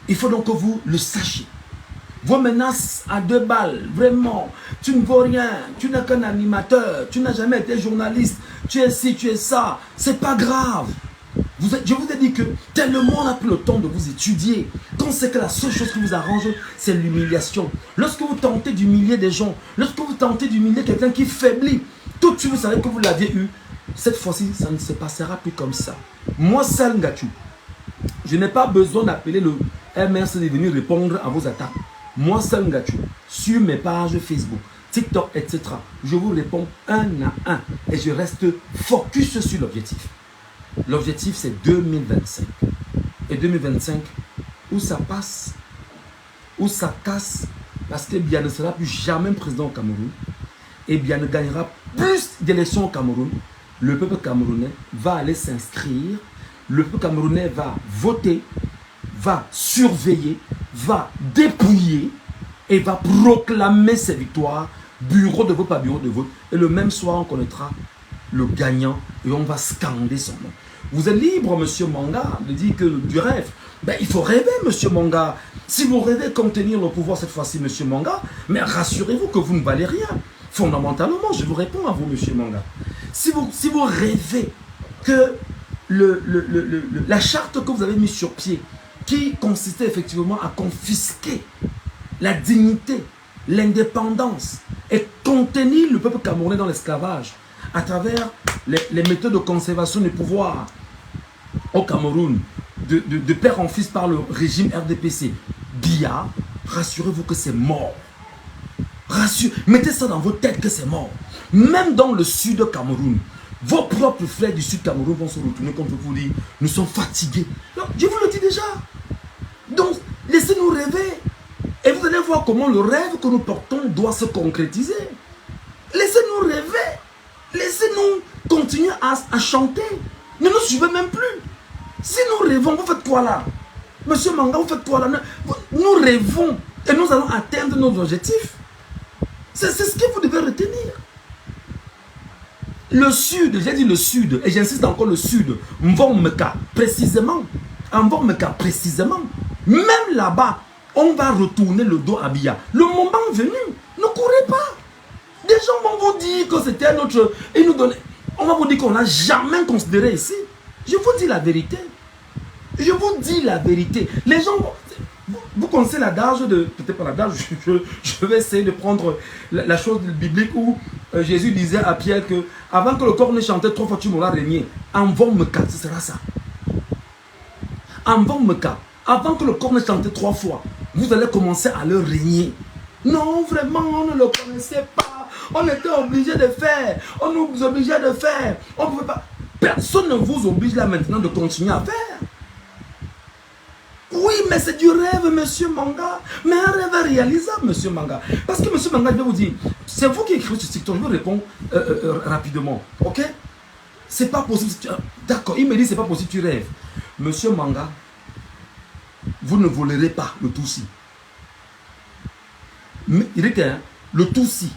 Il faut donc que vous le sachiez. Vos menaces à 2 balles, vraiment, tu ne vaux rien, tu n'es qu'un animateur, tu n'as jamais été journaliste, tu es ci, tu es ça, c'est pas grave. Je vous ai dit que tellement on a pris le temps de vous étudier, qu'on sait que la seule chose qui vous arrange, c'est l'humiliation. Lorsque vous tentez d'humilier des gens, lorsque vous tentez d'humilier quelqu'un qui faiblit, tout de suite vous savez que vous l'aviez eu. Cette fois-ci, ça ne se passera plus comme ça. Moi, Sal Ngatou, je n'ai pas besoin d'appeler le MRC de venir répondre à vos attaques. Moi, Sal Ngatou, sur mes pages Facebook, TikTok, etc., je vous réponds un à un et je reste focus sur l'objectif. L'objectif, c'est 2025. Et 2025, où ça passe, où ça casse, parce que Biya ne sera plus jamais président au Cameroun, et Biya ne gagnera plus d'élections au Cameroun, le peuple camerounais va aller s'inscrire, le peuple camerounais va voter, va surveiller, va dépouiller et va proclamer ses victoires, bureau de vote par bureau de vote. Et le même soir, on connaîtra le gagnant et on va scander son nom. Vous êtes libre, monsieur Manga, de dire que du rêve. Ben, il faut rêver, monsieur Manga. Si vous rêvez contenir le pouvoir cette fois-ci, monsieur Manga, mais rassurez-vous que vous ne valez rien. Fondamentalement, je vous réponds à vous, monsieur Manga. Si vous rêvez que la charte que vous avez mise sur pied, qui consistait effectivement à confisquer la dignité, l'indépendance et contenir le peuple camerounais dans l'esclavage à travers les méthodes de conservation du pouvoir au Cameroun, de père en fils par le régime RDPC, Biya, rassurez-vous que c'est mort. Mettez ça dans vos têtes que c'est mort. Même dans le sud Cameroun, vos propres frères du sud Cameroun vont se retourner contre vous dire, nous sommes fatigués. Non, je vous le dis déjà. Donc, laissez-nous rêver. Et vous allez voir comment le rêve que nous portons doit se concrétiser. Laissez-nous rêver. Laissez-nous continuer à chanter. Ne nous suivez même plus. Si nous rêvons, vous faites quoi là? Monsieur Manga, vous faites quoi là? Nous rêvons et nous allons atteindre nos objectifs. C'est ce que vous devez retenir. Le sud, j'ai dit le sud, et j'insiste encore le sud, Mvomeka, précisément. Mvomeka, précisément. Même là-bas, on va retourner le dos à Biya. Le moment venu, ne courez pas. Des gens vont vous dire que c'était un autre. Et nous donner. On va vous dire qu'on n'a jamais considéré ici. Je vous dis la vérité. Je vous dis la vérité. Les gens. Vous connaissez l'adage de. Peut-être pas l'adage, je vais essayer de prendre la chose biblique où Jésus disait à Pierre que avant que le corps ne chantait 3 fois, tu m'auras régné. Mvomeka, ce sera ça. Mvomeka, avant que le corps ne chantait 3 fois, vous allez commencer à le régner. Non, vraiment, on ne le connaissait pas. On était obligé de faire. On nous obligeait de faire. On ne pouvait pas. Personne ne vous oblige là maintenant de continuer à faire. Oui, mais c'est du rêve, monsieur Manga. Mais un rêve réalisable, monsieur Manga. Parce que monsieur Manga, je vais vous dire, c'est vous qui écrivez sur TikTok, je vous réponds rapidement. Ok? C'est pas possible. D'accord, il me dit c'est pas possible, tu rêves. Monsieur Manga, vous ne volerez pas le Tutsi. Mais il dit que le Tutsi,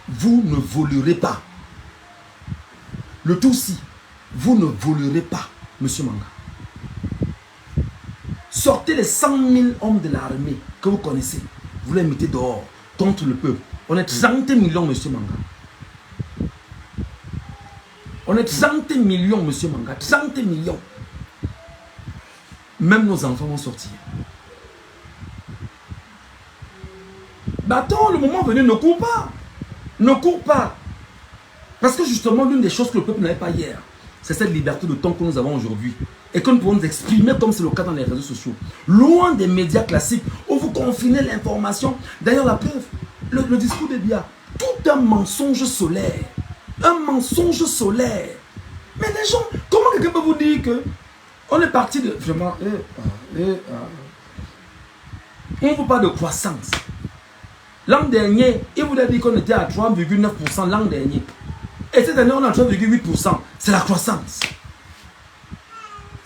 vous ne volerez pas. Le Tutsi, vous ne volerez pas, monsieur Manga. Sortez les 100 000 hommes de l'armée que vous connaissez. Vous les mettez dehors contre le peuple. On est 30 millions, monsieur Manga. On est 30 millions, monsieur Manga. 30 millions. Même nos enfants vont sortir. Attends, le moment venu, ne cours pas. Ne cours pas. Parce que justement, l'une des choses que le peuple n'avait pas hier, c'est cette liberté de temps que nous avons aujourd'hui. Et que nous pouvons nous exprimer comme c'est le cas dans les réseaux sociaux. Loin des médias classiques où vous confinez l'information. D'ailleurs, la preuve, le discours de Biya, tout un mensonge solaire. Un mensonge solaire. Mais les gens, comment quelqu'un peut vous dire que on est parti de... Vraiment, on ne veut pas de croissance. L'an dernier, il vous a dit qu'on était à 3,9% l'an dernier. Et cette année, on est à 3,8%. C'est la croissance.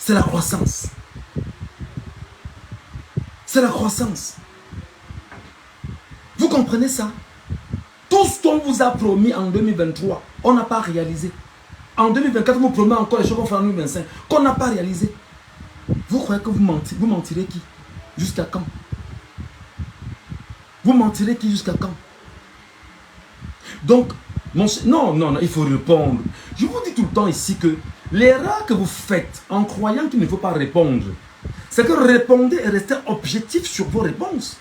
C'est la croissance. C'est la croissance. Vous comprenez ça? Tout ce qu'on vous a promis en 2023, on n'a pas réalisé. En 2024, vous promet encore les choses qu'on fera en 2025, qu'on n'a pas réalisé. Vous croyez que vous mentirez qui? Jusqu'à quand? Vous mentirez qui jusqu'à quand? Donc, non, il faut répondre. Je vous dis tout le temps ici que l'erreur que vous faites en croyant qu'il ne faut pas répondre, c'est que répondez et restez objectif sur vos réponses.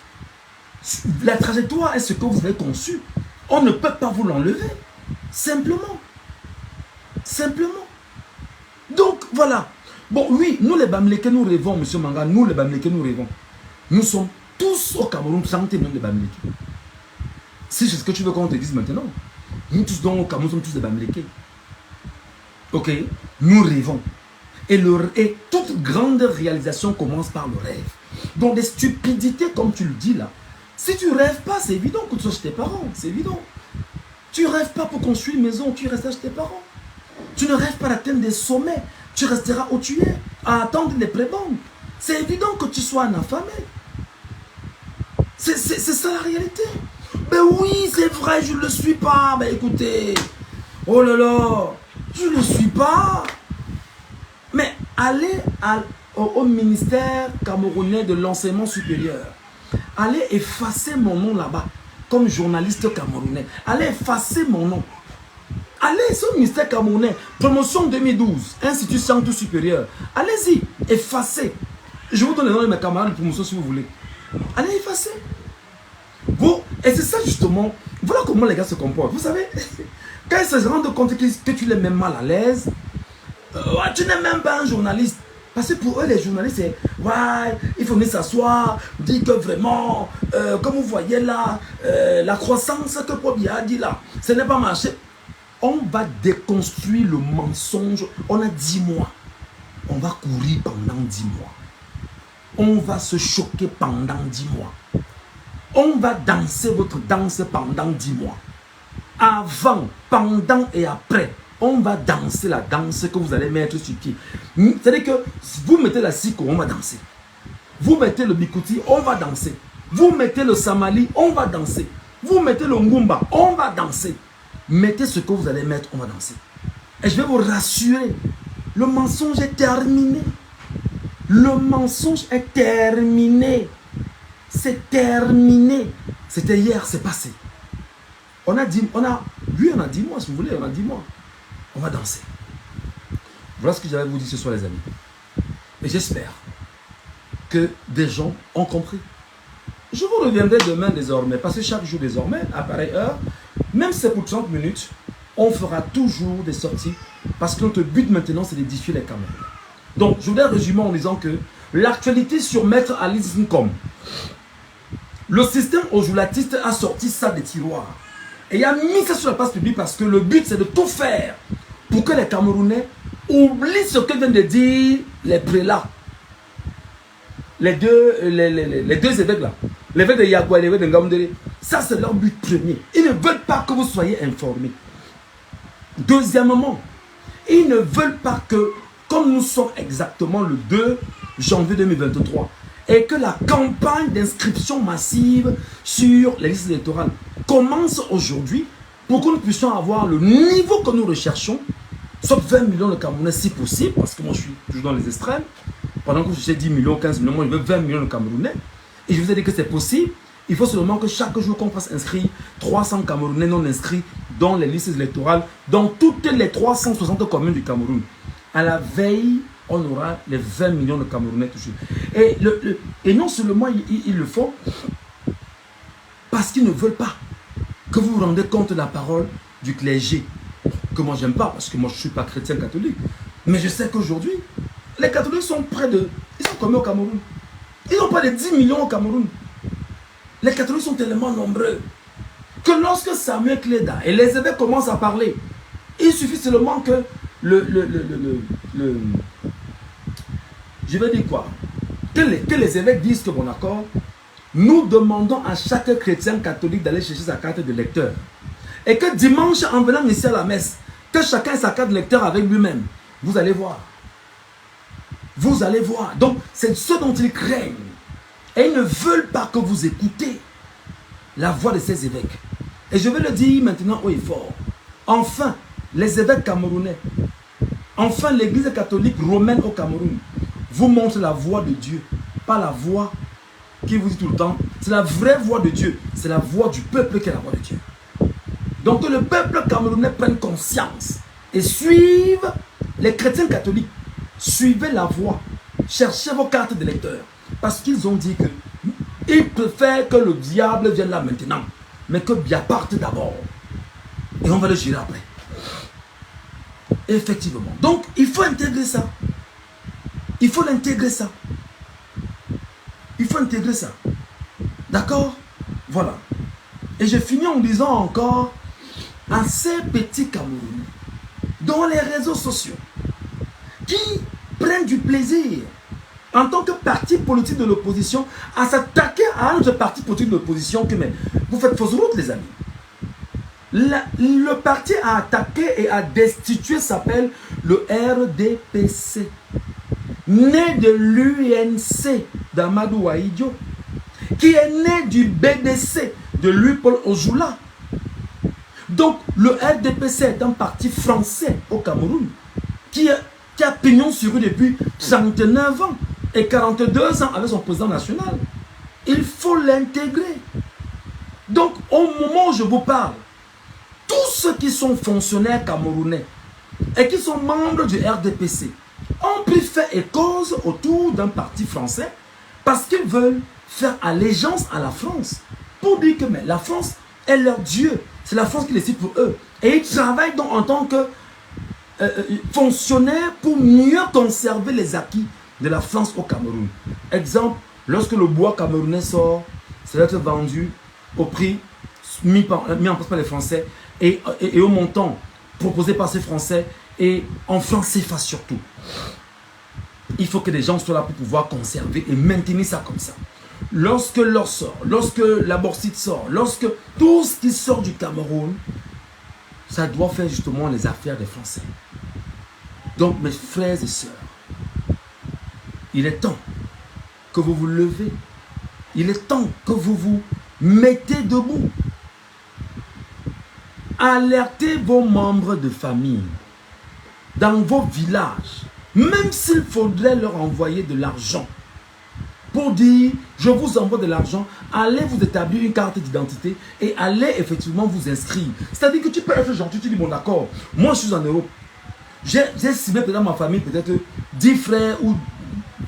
La trajectoire est ce que vous avez conçu. On ne peut pas vous l'enlever. Simplement. Simplement. Donc, voilà. Bon, oui, nous les Bamileke, nous rêvons, monsieur Manga. Nous les Bamileke, nous rêvons. Nous sommes tous au Cameroun, sans témoin de Bamileke. Si c'est ce que tu veux qu'on te dise maintenant. Nous tous dans au Cameroun sommes tous des Bamileke. Ok? Nous rêvons. Et toute grande réalisation commence par le rêve. Donc des stupidités, comme tu le dis là. Si tu ne rêves pas, c'est évident que tu sois chez tes parents. C'est évident. Tu ne rêves pas pour construire une maison, tu restes chez tes parents. Tu ne rêves pas d'atteindre des sommets. Tu resteras où tu es, à attendre les prébendes. C'est évident que tu sois un affamé. C'est ça la réalité. Ben oui, c'est vrai, je ne le suis pas. Ben écoutez, oh là là, je ne le suis pas. Mais allez au ministère camerounais de l'enseignement supérieur. Allez effacer mon nom là-bas, comme journaliste camerounais. Allez effacer mon nom. Allez sur le ministère camerounais, promotion 2012, Institut Centre Supérieur. Allez-y, effacez. Je vous donne le nom de mes camarades de promotion si vous voulez. Allez effacer. Bon, et c'est ça justement, voilà comment les gars se comportent. Vous savez, quand ils se rendent compte que tu les mets mal à l'aise, tu n'es même pas un journaliste. Parce que pour eux, les journalistes, c'est ouais, il faut venir s'asseoir, dire que vraiment, comme vous voyez là, la croissance que Pobi a dit là, ce n'est pas marché. On va déconstruire le mensonge. On a 10 mois. On va courir pendant 10 mois. On va se choquer pendant 10 mois. On va danser votre danse pendant 10 mois. Avant, pendant et après, on va danser la danse que vous allez mettre sur pied. C'est-à-dire que vous mettez la siko, on va danser. Vous mettez le bikouti, on va danser. Vous mettez le samali, on va danser. Vous mettez le ngumba, on va danser. Mettez ce que vous allez mettre, on va danser. Et je vais vous rassurer, le mensonge est terminé. Le mensonge est terminé. C'est terminé. C'était hier, c'est passé. On a 10 mois, si vous voulez, on a 10 mois. On va danser. Voilà ce que j'avais à vous dire ce soir, les amis. Et j'espère que des gens ont compris. Je vous reviendrai demain désormais, parce que chaque jour désormais, à pareille heure, même si c'est pour 30 minutes, on fera toujours des sorties, parce que notre but maintenant, c'est d'édifier les Camerounais. Donc, je voudrais résumer en disant que l'actualité sur Maître Alice Nkom, le système ojoulatiste a sorti ça des tiroirs. Et il a mis ça sur la place publique parce que le but, c'est de tout faire pour que les Camerounais oublient ce que viennent de dire les prélats. Les deux évêques là. L'évêque de Yagua et l'évêque de Ngamdere. Ça, c'est leur but premier. Ils ne veulent pas que vous soyez informés. Deuxièmement, ils ne veulent pas que, comme nous sommes exactement le 2 janvier 2023, et que la campagne d'inscription massive sur les listes électorales commence aujourd'hui pour que nous puissions avoir le niveau que nous recherchons, soit 20 millions de Camerounais si possible, parce que moi je suis toujours dans les extrêmes, pendant que je sais 10 millions, 15 millions, moi je veux 20 millions de Camerounais, et je vous ai dit que c'est possible. Il faut seulement que chaque jour qu'on fasse inscrire 300 Camerounais non inscrits dans les listes électorales, dans toutes les 360 communes du Cameroun. À la veille, on aura les 20 millions de Camerounais touchés. Et non seulement ils le font, parce qu'ils ne veulent pas que vous vous rendez compte de la parole du clergé, que moi j'aime pas, parce que moi je ne suis pas chrétien catholique. Mais je sais qu'aujourd'hui, les catholiques sont près de... Ils sont combien au Cameroun? Ils n'ont pas les 10 millions au Cameroun. Les catholiques sont tellement nombreux que lorsque Samuel Cléda et les évêques commencent à parler, il suffit seulement que je vais dire quoi? Que les évêques disent que bon accord, nous demandons à chaque chrétien catholique d'aller chercher sa carte de lecteur. Et que dimanche, en venant ici à la messe, que chacun ait sa carte de lecteur avec lui-même. Vous allez voir. Vous allez voir. Donc, c'est ce dont ils craignent. Et ils ne veulent pas que vous écoutez la voix de ces évêques. Et je vais le dire maintenant haut et fort. Enfin, les évêques camerounais, enfin l'église catholique romaine au Cameroun, vous montre la voix de Dieu, pas la voix qui vous dit tout le temps. C'est la vraie voix de Dieu, c'est la voix du peuple qui est la voix de Dieu. Donc que le peuple camerounais prenne conscience et suive les chrétiens catholiques. Suivez la voix, cherchez vos cartes d'électeurs. Parce qu'ils ont dit que ils préfèrent que le diable vienne là maintenant, mais que bien parte d'abord. Et on va le gérer après. Effectivement. Donc, il faut intégrer ça. Il faut l'intégrer ça. Il faut intégrer ça. D'accord? Voilà. Et je finis en disant encore à ces petits Camerounais, dans les réseaux sociaux, qui prennent du plaisir en tant que parti politique de l'opposition à s'attaquer à un autre parti politique de l'opposition que mais vous faites fausse route les amis. Le parti à attaquer et à destituer s'appelle le RDPC, né de l'UNC d'Amadou Ahidjo, qui est né du BDC de Louis-Paul Ojula. Donc le RDPC est un parti français au Cameroun qui a pignon sur rue depuis 39 ans et 42 ans avec son président national. Il faut l'intégrer. Donc au moment où je vous parle, tous ceux qui sont fonctionnaires camerounais et qui sont membres du RDPC ont pris fait et cause autour d'un parti français parce qu'ils veulent faire allégeance à la France pour dire que mais la France est leur Dieu. C'est la France qui décide pour eux. Et ils travaillent donc en tant que fonctionnaires pour mieux conserver les acquis de la France au Cameroun. Exemple, lorsque le bois camerounais sort, ça va être vendu au prix mis en place par les Français et au montant proposé par ces Français et en francs CFA surtout. Il faut que les gens soient là pour pouvoir conserver et maintenir ça comme ça. Lorsque l'or sort, lorsque la bauxite sort, lorsque tout ce qui sort du Cameroun, ça doit faire justement les affaires des Français. Donc mes frères et sœurs, il est temps que vous vous levez. Il est temps que vous vous mettez debout. Alertez vos membres de famille dans vos villages, même s'il faudrait leur envoyer de l'argent pour dire je vous envoie de l'argent, allez vous établir une carte d'identité et allez effectivement vous inscrire. C'est-à-dire que tu peux être gentil, tu dis bon d'accord, moi je suis en Europe, j'ai ciblé peut-être ma famille, peut-être 10 frères ou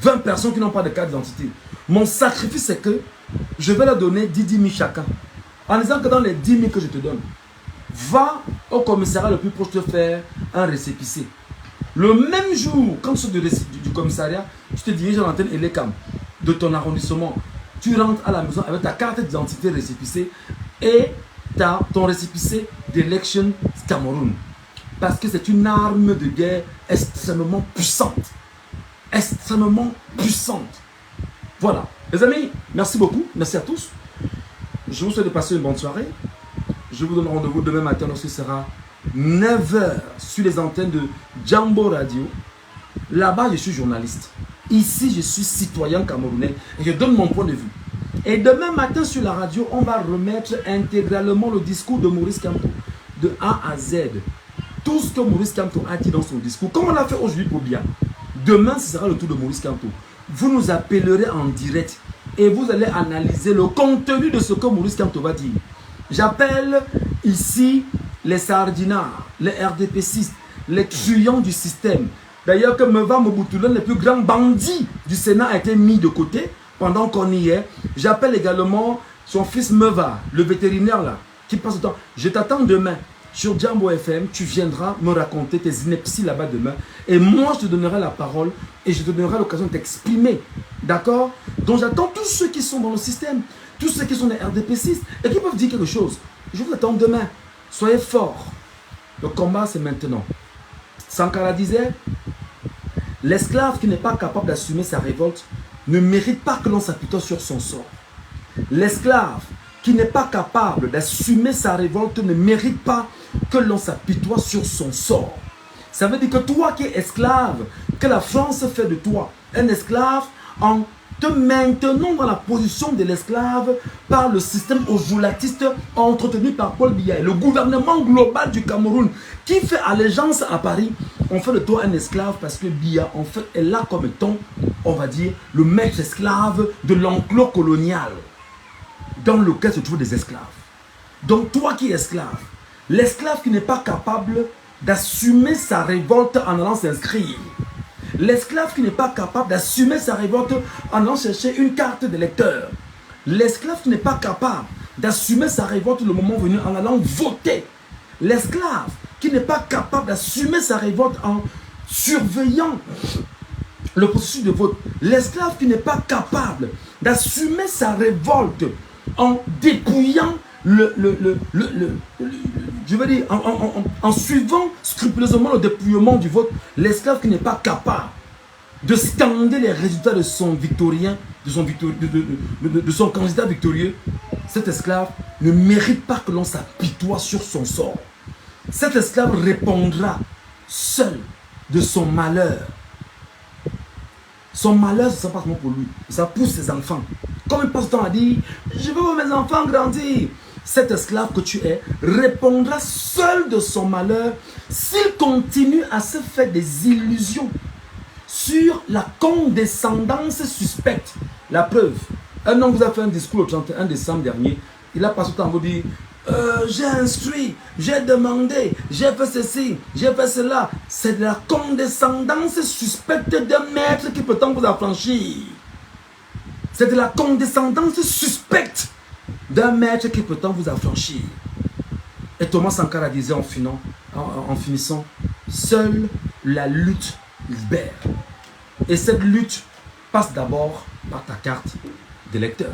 20 personnes qui n'ont pas de carte d'identité. Mon sacrifice c'est que je vais leur donner 10 000 chacun, en disant que dans les 10 000 que je te donne, va au commissariat le plus proche te faire un récépissé. Le même jour, quand tu sors du commissariat, tu te diriges à l'antenne Elekam de ton arrondissement. Tu rentres à la maison avec ta carte d'identité récépissée et ton récépissé d'Election Cameroun. Parce que c'est une arme de guerre extrêmement puissante. Extrêmement puissante. Voilà. Les amis, merci beaucoup. Merci à tous. Je vous souhaite de passer une bonne soirée. Je vous donne rendez-vous demain matin lorsque ce sera 9 h sur les antennes de Jambo Radio. Là-bas, je suis journaliste. Ici, je suis citoyen camerounais et je donne mon point de vue. Et demain matin sur la radio, on va remettre intégralement le discours de Maurice Kamto, de A à Z. Tout ce que Maurice Kamto a dit dans son discours, comme on l'a fait aujourd'hui pour bien. Demain, ce sera le tour de Maurice Kamto. Vous nous appellerez en direct et vous allez analyser le contenu de ce que Maurice Kamto va dire. J'appelle ici les sardinards, les RDPcistes, les truands du système. D'ailleurs, que Meva Mobutu, l'un des plus grands bandits du Sénat, a été mis de côté pendant qu'on y est. J'appelle également son fils Meva, le vétérinaire là, qui passe le temps. Je t'attends demain sur Jambo FM. Tu viendras me raconter tes inepties là-bas demain. Et moi, je te donnerai la parole et je te donnerai l'occasion de t'exprimer. D'accord? Donc, j'attends tous ceux qui sont dans le système, tous ceux qui sont des RDPcistes et qui peuvent dire quelque chose. Je vous attends demain. Soyez forts. Le combat, c'est maintenant. Sankara disait, l'esclave qui n'est pas capable d'assumer sa révolte ne mérite pas que l'on s'apitoie sur son sort. L'esclave qui n'est pas capable d'assumer sa révolte ne mérite pas que l'on s'apitoie sur son sort. Ça veut dire que toi qui es esclave, que la France fait de toi un esclave en te maintenons dans la position de l'esclave par le système ojulatiste entretenu par Paul Biya. Le gouvernement global du Cameroun qui fait allégeance à Paris, on fait de toi un esclave parce que Biya, en fait, est là comme étant, on va dire, le maître esclave de l'enclos colonial dans lequel se trouvent des esclaves. Donc toi qui es esclave, l'esclave qui n'est pas capable d'assumer sa révolte en allant s'inscrire, l'esclave qui n'est pas capable d'assumer sa révolte en allant chercher une carte d'électeur, l'esclave qui n'est pas capable d'assumer sa révolte le moment venu en allant voter, l'esclave qui n'est pas capable d'assumer sa révolte en surveillant le processus de vote, l'esclave qui n'est pas capable d'assumer sa révolte en dépouillant je veux dire, en suivant scrupuleusement le dépouillement du vote, l'esclave qui n'est pas capable de scander les résultats de son victorien, de son candidat victorieux, cet esclave ne mérite pas que l'on s'apitoie sur son sort. Cet esclave répondra seul de son malheur. Son malheur, ce n'est pas seulement pour lui, ça pousse ses enfants. Comme il passe le temps à dire, je veux voir mes enfants grandir. Cet esclave que tu es répondra seul de son malheur s'il continue à se faire des illusions sur la condescendance suspecte. La preuve, un homme vous a fait un discours le 31 décembre dernier, il a passé le temps à vous dire, j'ai instruit, j'ai demandé, j'ai fait ceci, j'ai fait cela. C'est de la condescendance suspecte d'un maître qui peut vous affranchir. C'est de la condescendance suspecte d'un maître qui peut vous affranchir. Et Thomas Sankara disait en finissant, seule la lutte libère. Et cette lutte passe d'abord par ta carte d'électeur.